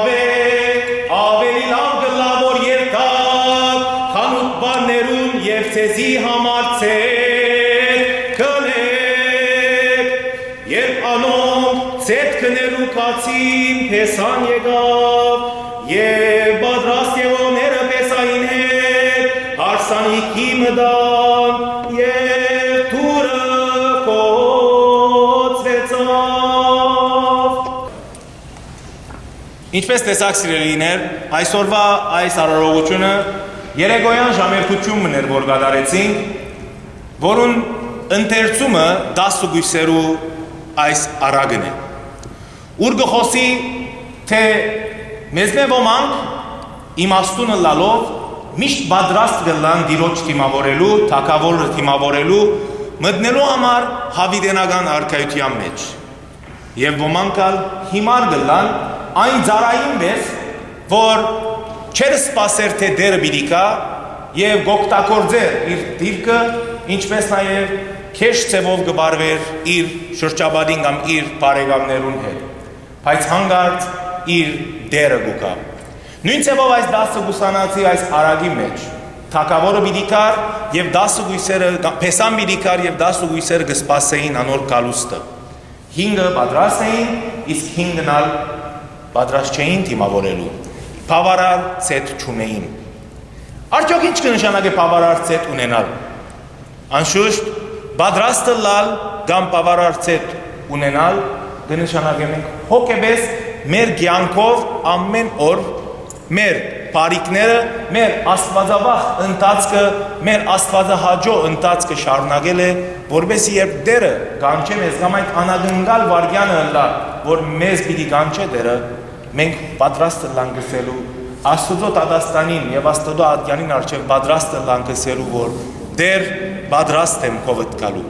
կավեք, ավելի լավ գլավ որ երթավ, խանութ բարներուն և ծեզի համար ծետ կնեք, երբ անոնք ծետ կներու կացին պեսան եկավ, և բադրաստ եղոները պեսային հետ, հարսանիքի մդան, և թուրը կոծվեցավ։ Ինչպես տեսակ սիրելիներ, այսօրվա այս արարողությունը երեկոյան ժամերկություն մներ, որ գադարեցինք, որուն ընթերցումը 10 գույսերու այս արագն է։ Ուր գխոսի, թե մեզնե ոմանք իմաստունը լալով միշտ բադրաստ գլան դիրոջ թիմավորելու, թակավորը թիմավորելու, մտնելու համար հավիտենական արքայության մեջ։ Եվ ոմանք ալ հիմար գլան այն ձարային բես, որ չեր սպասեր, թե դերը բիդիկա և գոկտակործեր իր դիրկը, ինչպես նաև քեշ ծևով գբարվեր իր շրջաբադին կամ իր բարեկամներուն հետ, բայց հանգարց իր դերը գուկա։ Նույն ծևով այս 10 գուսանացի այս արագի մեջ, թակավորը բիդիկար և 10 գույսերը, պեսան բիդիկար և 10 գույսերը գսպասեին անոր կալուստը։ 5-ը բադրաստ էին, իսկ 5-ն ալ բադրաստ չէին թիմավորելու, բավարար ծետ չունեին։ Արդյոք ինչ կնշանակե բավարար ծետ ունենալ։ Անշուշտ, բադրաստը լալ կամ բավարար ծետ ունենալ կնշանակե մենք հոգեբես մեր կյանքով ամեն օր մեր բարիքները, մեր աստվածավախ ընթացքը, մեր աստվածահաճո ընթացքը շարունակել է, որովհետեւ երբ դերը կանչե մեզ կամ այդ անագնգալ վարյանը ընկա, որ մեզ պիտի կանչե դերը, մենք պատրաստ ենք գսելու Աստծո տադաստանին եւ Աստծո ատյանին արչեւ պատրաստ ենք գսելու, որ դեր պատրաստ եմ քովդ գալու։